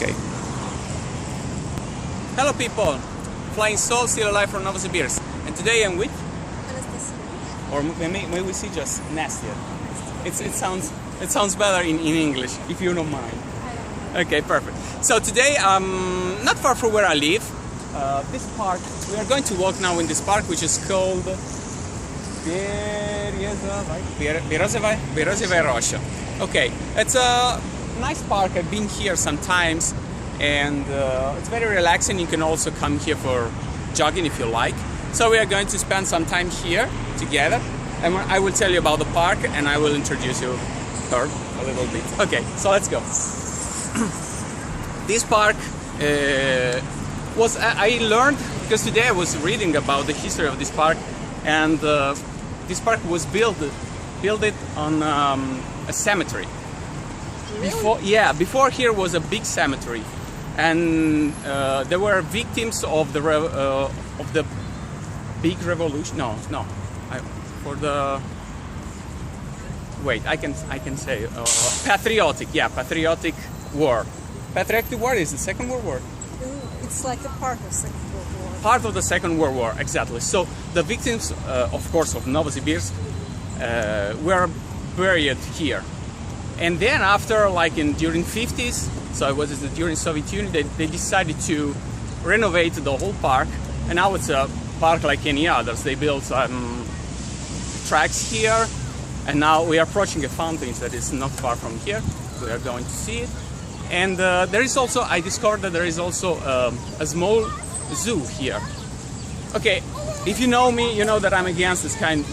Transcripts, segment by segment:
Okay. Hello people, FlyingSoul, still alive from Novosibirsk, and today I'm with Nastya. or may we see just Nastya. It sounds better in English, if you don't mind. Okay, perfect. So today I'm not far from where I live. This park, we are going to walk now in this park, which is called Berezovaya rosha. Okay, it's a nice park. I've been here sometimes, and it's very relaxing. You can also come here for jogging if you like. So we are going to spend some time here together, and I will tell you about the park, and I will introduce you her a little bit. Okay, so let's go. This park I learned because today I was reading about the history of this park, and this park was built on a cemetery. Really? Before here was a big cemetery, and there were victims of the big revolution. I can say patriotic war. Patriotic war is the Second World War. It's like a part of Second World War. Part of the Second World War, exactly. So the victims, of course, of Novosibirsk were buried here. And then after, during 50s, so it was during Soviet Union, they decided to renovate the whole park. And now it's a park like any others. They built tracks here, and now we are approaching a fountain that is not far from here. We are going to see it. And there is also, I discovered that there is also a small zoo here. Okay, if you know me, you know that I'm against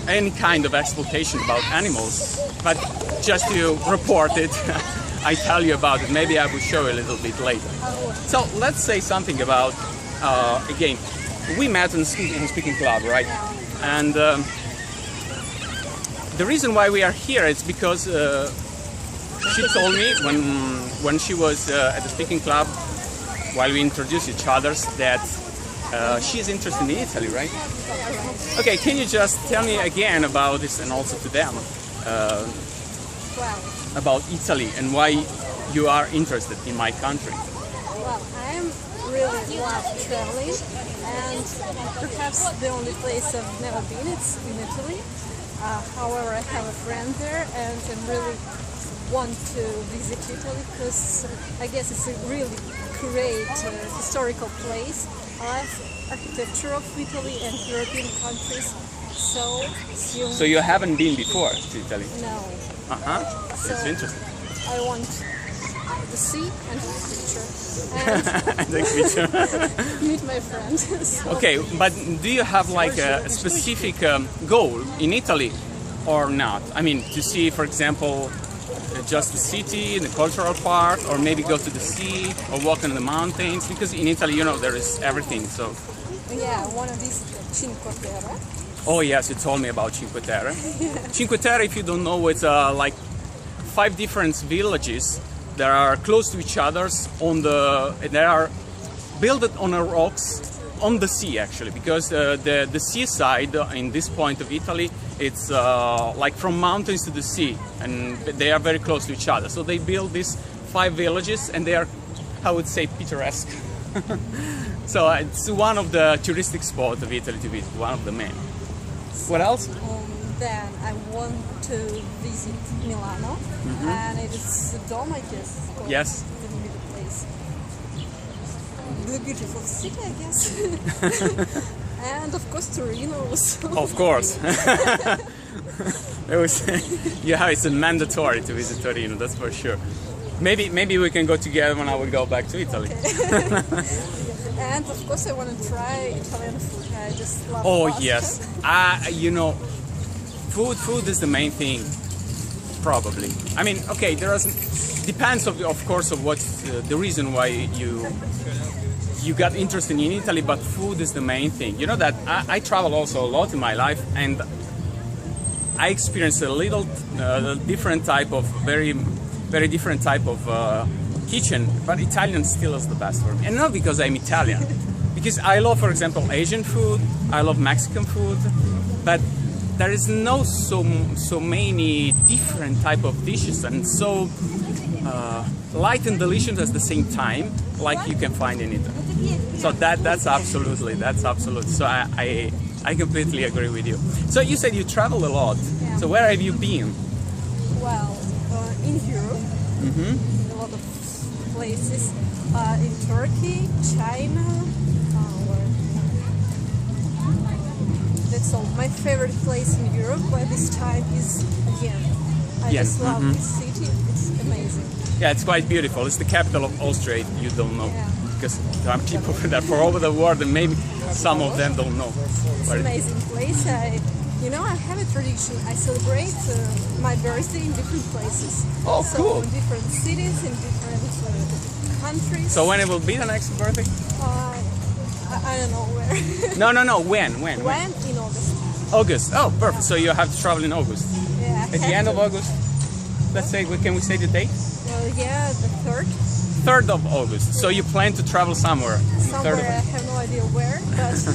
any kind of exploitation about animals. But just to report it, I tell you about it. Maybe I will show you a little bit later. So let's say something about, again, we met in speaking club, right? And the reason why we are here is because she told me when she was at the speaking club, while we introduced each other, that she's interested in Italy, right? Okay, can you just tell me again about this, and also to them about Italy and why you are interested in my country? Well, I really love traveling, and perhaps the only place I've never been is in Italy. However, I have a friend there, and I really want to visit Italy because I guess it's a really great historical place. I love architecture of Italy and European countries. So you haven't been before to Italy? No. It's interesting. I want the sea and the picture. And meet my friend. So. Okay, but do you have a specific goal in Italy or not? I mean, to see, for example, just the city, the cultural part, or maybe go to the sea or walk in the mountains? Because in Italy, you know, there is everything. So yeah, one of these Cinque Terre. Oh yes, you told me about Cinque Terre. Cinque Terre, if you don't know, it's 5 different villages that are close to each other. They are built on rocks on the sea, actually, because the seaside in this point of Italy, it's from mountains to the sea, and they are very close to each other. So they build these 5 villages, and they are, I would say, picturesque. So it's one of the touristic spots of Italy to visit, one of the main. What else? Then I want to visit Milano, and it is the Dome, I guess. Yes. The place. The beautiful city, I guess. And of course Torino also. Of course. It's a mandatory to visit Torino, that's for sure. Maybe we can go together when I will go back to Italy. Okay. And of course I want to try Italian food. I just love pasta. Yes. Food is the main thing, probably. I mean, okay, depends of course of what's the reason why you got interested in Italy, but food is the main thing. You know that I travel also a lot in my life, and I experienced a little different type of very different type of kitchen, but Italian still is the best for me. And not because I'm Italian, because I love, for example, Asian food, I love Mexican food, but there is no so many different type of dishes, and so light and delicious at the same time, like you can find in Italy. So that's absolute. So I completely agree with you. So you said you travel a lot. Yeah. So where have you been? Well, in Europe, a lot of places. In Turkey, China. That's all. My favorite place in Europe by this time is Vienna. I just love this city. It's amazing. Yeah, it's quite beautiful. It's the capital of Austria. You don't know, Yeah. because there are people that for all over the world, and maybe some of them don't know. It's an amazing place. I have a tradition. I celebrate my birthday in different places. Oh, so cool. in different cities, in different countries. So when it will be the next birthday? I don't know where. No. When? When? In August. August. Oh, perfect. So you have to travel in August. Yeah. At the end of August. Let's say, can we say the date? Well, yeah, the 3rd. 3rd of August. So you plan to travel somewhere? Somewhere, I have no idea where, but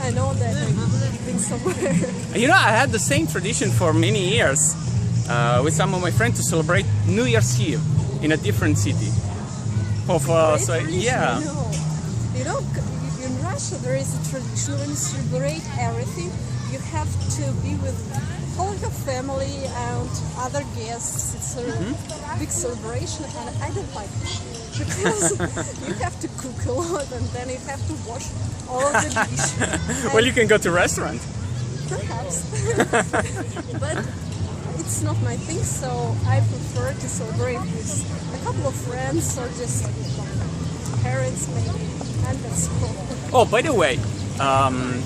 I know that I've been somewhere. You know, I had the same tradition for many years with some of my friends to celebrate New Year's Eve in a different city. Yeah. In Russia there is a tradition when you celebrate everything, you have to be with all your family and other guests. It's a big celebration, and I don't like it because you have to cook a lot and then you have to wash all of the dishes. Well, you can go to restaurant. Perhaps, but it's not my thing, so I prefer to celebrate with a couple of friends or just parents maybe, and that's cool. Oh, by the way,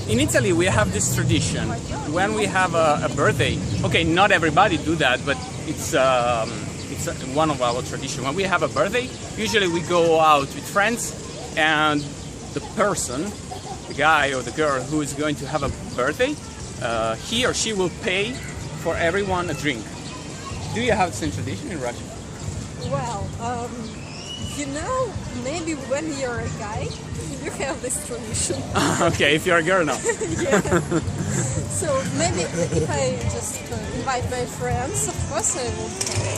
in Italy we have this tradition when we have a birthday. Okay, not everybody do that, but it's one of our tradition. When we have a birthday, usually we go out with friends, and the person, the guy or the girl who is going to have a birthday, he or she will pay for everyone a drink. Do you have the same tradition in Russia? Well, maybe when you're a guy, you have this tradition. Okay, if you're a girl, no. Yeah. So maybe if I just invite my friends, of course I will pay.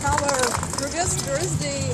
However, previous birthday,